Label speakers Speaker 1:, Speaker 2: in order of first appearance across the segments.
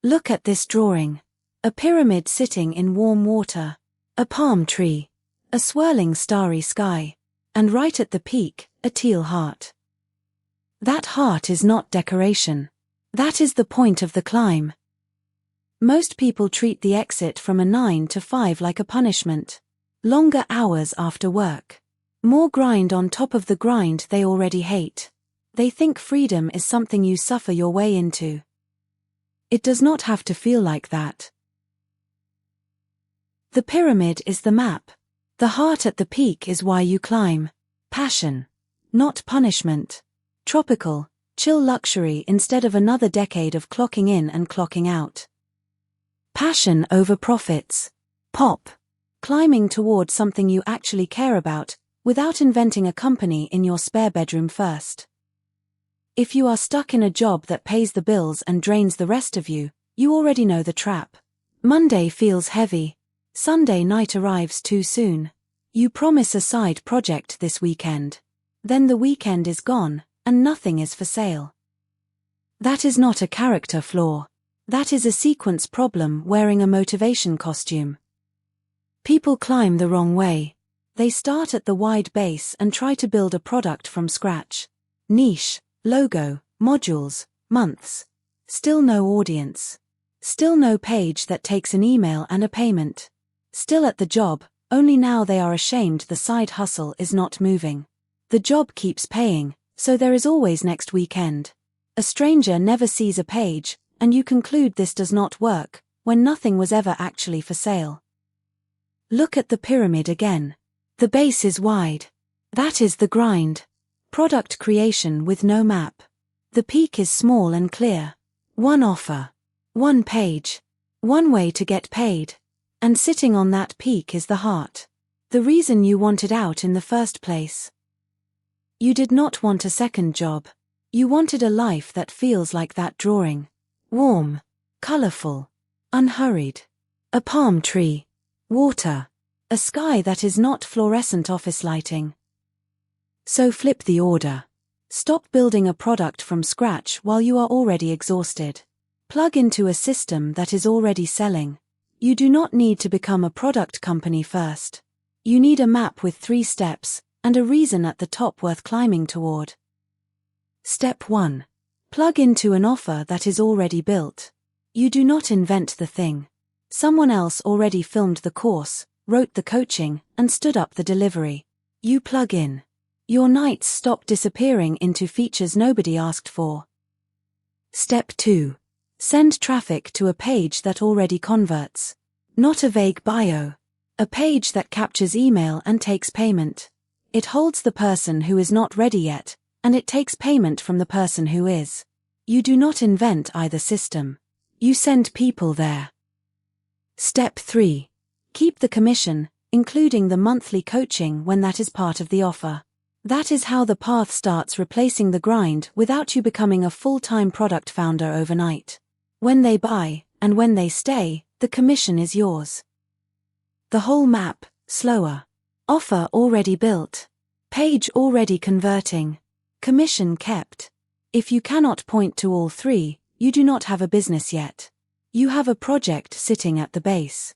Speaker 1: Look at this drawing. A pyramid sitting in warm water. A palm tree. A swirling starry sky. And right at the peak, a teal heart. That heart is not decoration. That is the point of the climb. Most people treat the exit from a 9 to 5 like a punishment. Longer hours after work. More grind on top of the grind they already hate. They think freedom is something you suffer your way into. It does not have to feel like that. The pyramid is the map. The heart at the peak is why you climb. Passion. Not punishment. Tropical, chill luxury instead of another decade of clocking in and clocking out. Passion over profits. Pop. Climbing toward something you actually care about, without inventing a company in your spare bedroom first. If you are stuck in a job that pays the bills and drains the rest of you, you already know the trap. Monday feels heavy. Sunday night arrives too soon. You promise a side project this weekend. Then the weekend is gone, and nothing is for sale. That is not a character flaw. That is a sequence problem wearing a motivation costume. People climb the wrong way. They start at the wide base and try to build a product from scratch. Niche, logo, modules, months. Still no audience. Still no page that takes an email and a payment. Still at the job, only now they are ashamed the side hustle is not moving. The job keeps paying, so there is always next weekend. A stranger never sees a page, and you conclude this does not work, when nothing was ever actually for sale. Look at the pyramid again. The base is wide. That is the grind. Product creation with no map. The peak is small and clear. One offer. One page. One way to get paid. And sitting on that peak is the heart. The reason you wanted out in the first place. You did not want a second job. You wanted a life that feels like that drawing. Warm. Colorful. Unhurried. A palm tree. Water. A sky that is not fluorescent office lighting. So flip the order. Stop building a product from scratch while you are already exhausted. Plug into a system that is already selling. You do not need to become a product company first. You need a map with 3 steps, and a reason at the top worth climbing toward. Step 1. Plug into an offer that is already built. You do not invent the thing. Someone else already filmed the course, wrote the coaching, and stood up the delivery. You plug in. Your nights stop disappearing into features nobody asked for. Step 2. Send traffic to a page that already converts. Not a vague bio. A page that captures email and takes payment. It holds the person who is not ready yet, and it takes payment from the person who is. You do not invent either system. You send people there. Step 3. Keep the commission, including the monthly coaching when that is part of the offer. That is how the path starts replacing the grind without you becoming a full-time product founder overnight. When they buy, and when they stay, the commission is yours. The whole map, slower. Offer already built. Page already converting. Commission kept. If you cannot point to all 3, you do not have a business yet. You have a project sitting at the base.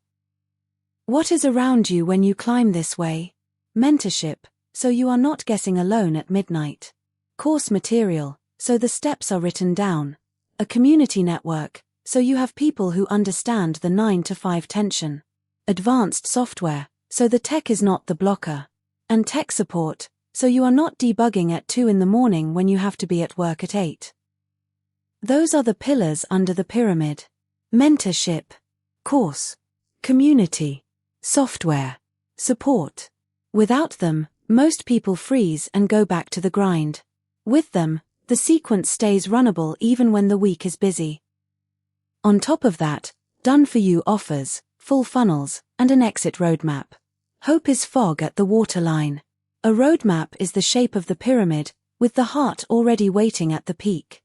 Speaker 1: What is around you when you climb this way? Mentorship, so you are not guessing alone at midnight. Course material, so the steps are written down. A community network, so you have people who understand the 9 to 5 tension. Advanced software, so the tech is not the blocker. And tech support, so you are not debugging at 2 in the morning when you have to be at work at 8. Those are the pillars under the pyramid. Mentorship. Course. Community. Software. Support. Without them, most people freeze and go back to the grind. With them, the sequence stays runnable even when the week is busy. On top of that, done-for-you offers, full funnels, and an exit roadmap. Hope is fog at the waterline. A roadmap is the shape of the pyramid, with the heart already waiting at the peak.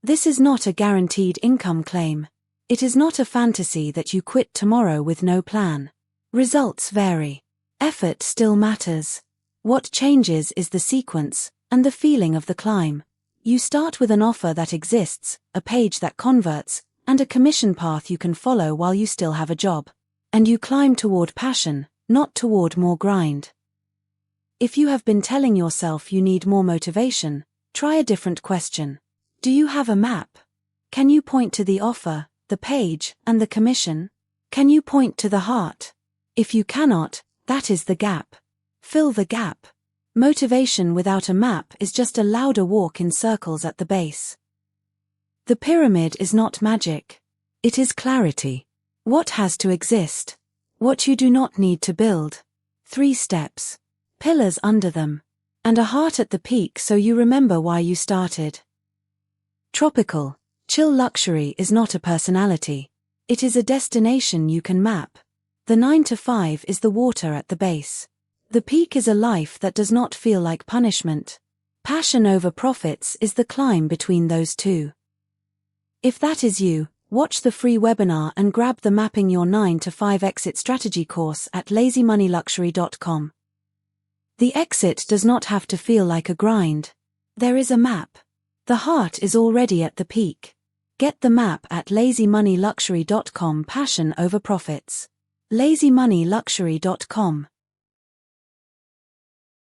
Speaker 1: This is not a guaranteed income claim. It is not a fantasy that you quit tomorrow with no plan. Results vary. Effort still matters. What changes is the sequence, and the feeling of the climb. You start with an offer that exists, a page that converts, and a commission path you can follow while you still have a job. And you climb toward passion, not toward more grind. If you have been telling yourself you need more motivation, try a different question. Do you have a map? Can you point to the offer, the page, and the commission? Can you point to the heart? If you cannot, that is the gap. Fill the gap. Motivation without a map is just a louder walk in circles at the base. The pyramid is not magic. It is clarity. What has to exist? What you do not need to build. 3 steps. Pillars under them. And a heart at the peak so you remember why you started. Tropical, chill luxury is not a personality. It is a destination you can map. The 9 to 5 is the water at the base. The peak is a life that does not feel like punishment. Passion over profits is the climb between those two. If that is you, watch the free webinar and grab the Mapping Your 9 to 5 Exit Strategy course at lazymoneyluxury.com. The exit does not have to feel like a grind. There is a map. The heart is already at the peak. Get the map at lazymoneyluxury.com. Passion over profits. lazymoneyluxury.com